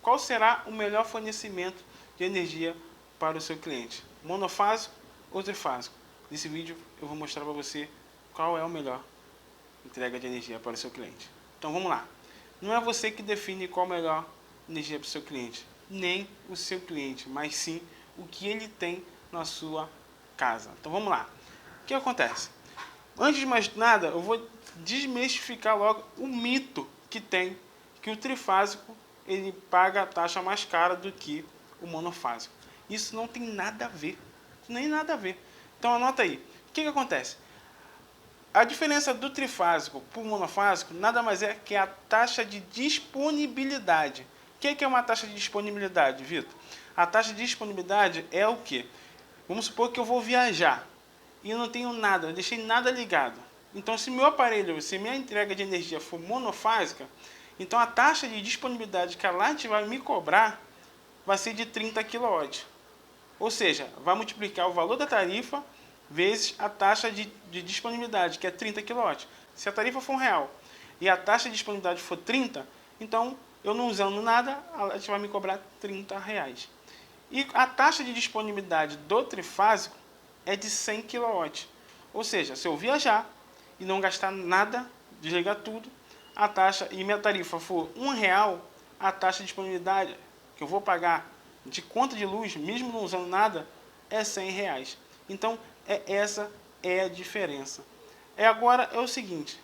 qual será o melhor fornecimento de energia para o seu cliente? Monofásico ou trifásico? Nesse vídeo eu vou mostrar para você qual é o melhor entrega de energia para o seu cliente. Então vamos lá. Não é você que define qual a melhor energia para o seu cliente, nem o seu cliente, mas sim o que ele tem na sua casa. Então vamos lá. O que acontece? Antes de mais nada, eu vou desmistificar logo o mito que tem que o trifásico ele paga a taxa mais cara do que o monofásico. Isso não tem nada a ver, nem nada a ver. Então anota aí. O que acontece? A diferença do trifásico para o monofásico nada mais é que a taxa de disponibilidade. O que é uma taxa de disponibilidade, Vitor? A taxa de disponibilidade é o quê? Vamos supor que eu vou viajar e eu não tenho nada, eu deixei nada ligado. Então, se meu aparelho, se minha entrega de energia for monofásica, então a taxa de disponibilidade que a Light vai me cobrar vai ser de 30 kW. Ou seja, vai multiplicar o valor da tarifa vezes a taxa de disponibilidade, que é 30 kW. Se a tarifa for R$1 e a taxa de disponibilidade for 30, então eu não usando nada, a Light vai me cobrar R$30. E a taxa de disponibilidade do trifásico é de 100 kW. Ou seja, se eu viajar e não gastar nada, desligar tudo, a taxa e minha tarifa for R$1, a taxa de disponibilidade que eu vou pagar de conta de luz, mesmo não usando nada, é R$100. Então, essa é a diferença. Agora é o seguinte,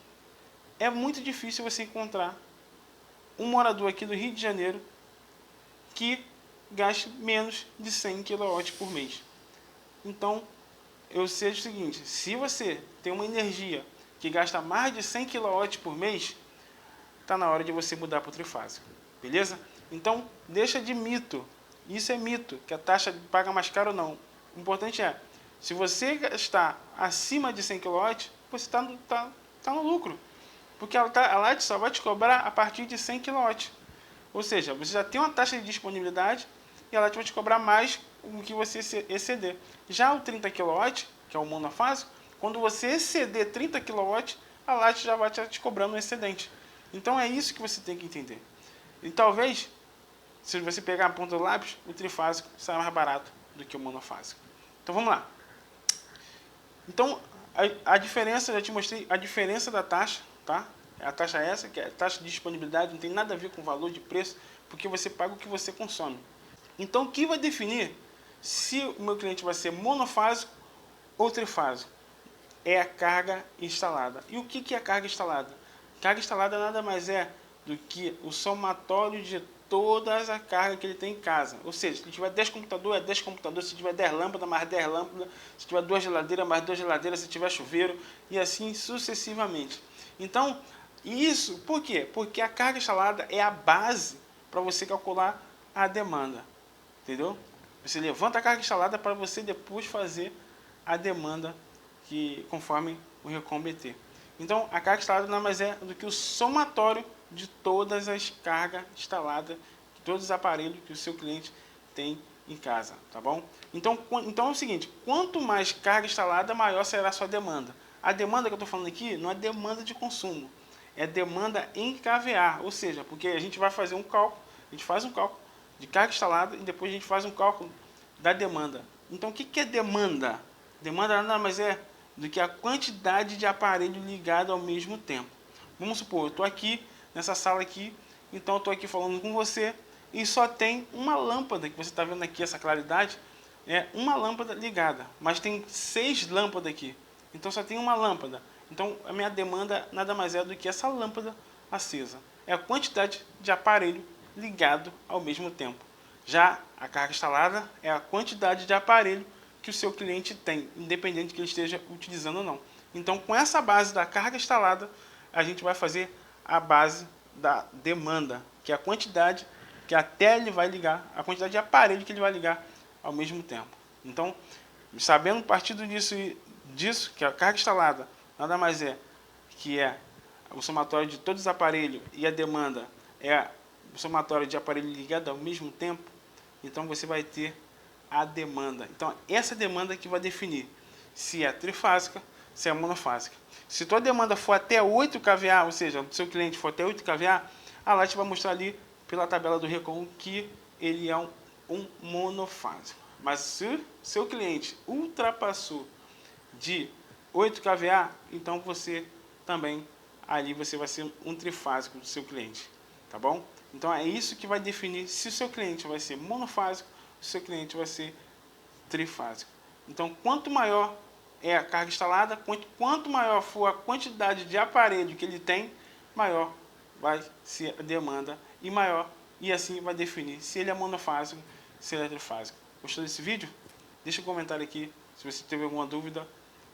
é muito difícil você encontrar um morador aqui do Rio de Janeiro que gaste menos de 100 kW por mês. Então, eu sei o seguinte, se você tem uma energia que gasta mais de 100 kW por mês, está na hora de você mudar para o trifásico, beleza? Então, deixa de mito, isso é mito, que a taxa paga mais caro ou não. O importante é, se você gastar acima de 100 kW, você está no lucro, porque a Light só vai te cobrar a partir de 100 kW. Ou seja, você já tem uma taxa de disponibilidade e a Light vai te cobrar mais do que você exceder. Já o 30 kW, que é o monofásico, quando você exceder 30 kW, a Light já vai te cobrando um excedente. Então é isso que você tem que entender. E talvez, se você pegar a ponta do lápis, o trifásico saia mais barato do que o monofásico. Então vamos lá. Então a diferença, já te mostrei a diferença da taxa, tá? A taxa é essa, que é a taxa de disponibilidade, não tem nada a ver com o valor de preço, porque você paga o que você consome. Então, o que vai definir se o meu cliente vai ser monofásico ou trifásico? É a carga instalada. E o que é a carga instalada? Carga instalada nada mais é do que o somatório de todas as cargas que ele tem em casa. Ou seja, se tiver 10 computadores, é 10 computadores. Se tiver 10 lâmpadas, mais 10 lâmpadas. Se tiver 2 geladeiras, mais 2 geladeiras. Se tiver chuveiro, e assim sucessivamente. Então, isso, por quê? Porque a carga instalada é a base para você calcular a demanda. Entendeu? Você levanta a carga instalada para você depois fazer a demanda conforme o RECON BT. Então, a carga instalada nada mais é do que o somatório de todas as cargas instaladas, de todos os aparelhos que o seu cliente tem em casa, tá bom? Então é o seguinte, quanto mais carga instalada, maior será a sua demanda. A demanda que eu estou falando aqui não é demanda de consumo, é demanda em kVA, ou seja, porque a gente vai fazer um cálculo, a gente faz um cálculo de carga instalada e depois a gente faz um cálculo da demanda. Então, o que é demanda? Demanda nada mais é do que a quantidade de aparelho ligado ao mesmo tempo. Vamos supor, eu estou aqui, nessa sala aqui, então eu estou aqui falando com você e só tem uma lâmpada, que você está vendo aqui, essa claridade, é uma lâmpada ligada, mas tem 6 lâmpadas aqui, então só tem uma lâmpada. Então, a minha demanda nada mais é do que essa lâmpada acesa. É a quantidade de aparelho ligado ao mesmo tempo. Já a carga instalada é a quantidade de aparelho que o seu cliente tem, independente de que ele esteja utilizando ou não. Então, com essa base da carga instalada, a gente vai fazer a base da demanda, que é a quantidade que até ele vai ligar, a quantidade de aparelho que ele vai ligar ao mesmo tempo. Então, sabendo partido disso, que a carga instalada nada mais é que é o somatório de todos os aparelhos e a demanda é o somatório de aparelho ligado ao mesmo tempo, então você vai ter a demanda. Então, essa demanda que vai definir se é trifásica, se é monofásica. Se tua demanda for até 8 kVA, ou seja, o seu cliente for até 8 kVA, a Light vai mostrar ali pela tabela do Recon que ele é um monofásico. Mas se seu cliente ultrapassou de 8 kVA, então você também, ali você vai ser um trifásico do seu cliente, tá bom? Então é isso que vai definir se o seu cliente vai ser monofásico, se o seu cliente vai ser trifásico. Então quanto maior é a carga instalada, quanto maior for a quantidade de aparelho que ele tem, maior vai ser a demanda e assim vai definir se ele é monofásico, se ele é trifásico. Gostou desse vídeo? Deixa um comentário aqui. Se você teve alguma dúvida,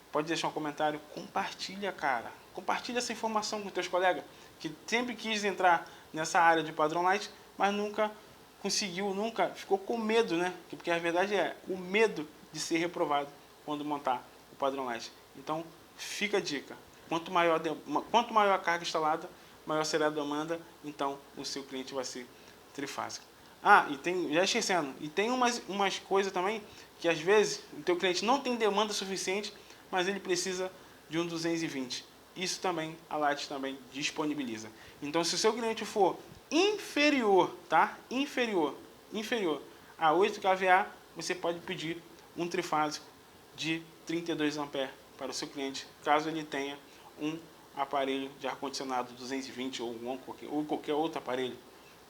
pode deixar um comentário. Compartilha, cara. Compartilha essa informação com teus colegas que sempre quis entrar nessa área de padrão light, mas nunca conseguiu, nunca ficou com medo, né? Porque a verdade é o medo de ser reprovado quando montar o padrão light. Então, fica a dica. Quanto maior a carga instalada, maior será a demanda, então o seu cliente vai ser trifásico. Ah, e tem, já esquecendo, e tem umas coisas também que às vezes o teu cliente não tem demanda suficiente, mas ele precisa de um 220. Isso também a Light também disponibiliza. Então, se o seu cliente for inferior, tá? Inferior a 8 kVA, você pode pedir um trifásico de 32 amperes para o seu cliente, caso ele tenha um aparelho de ar-condicionado 220 ou qualquer outro aparelho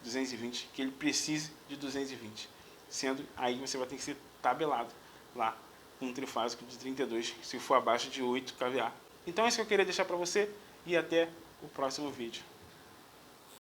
220 que ele precise de 220. Sendo aí você vai ter que ser tabelado lá com um trifásico de 32, se for abaixo de 8 kVA. Então é isso que eu queria deixar para você e até o próximo vídeo.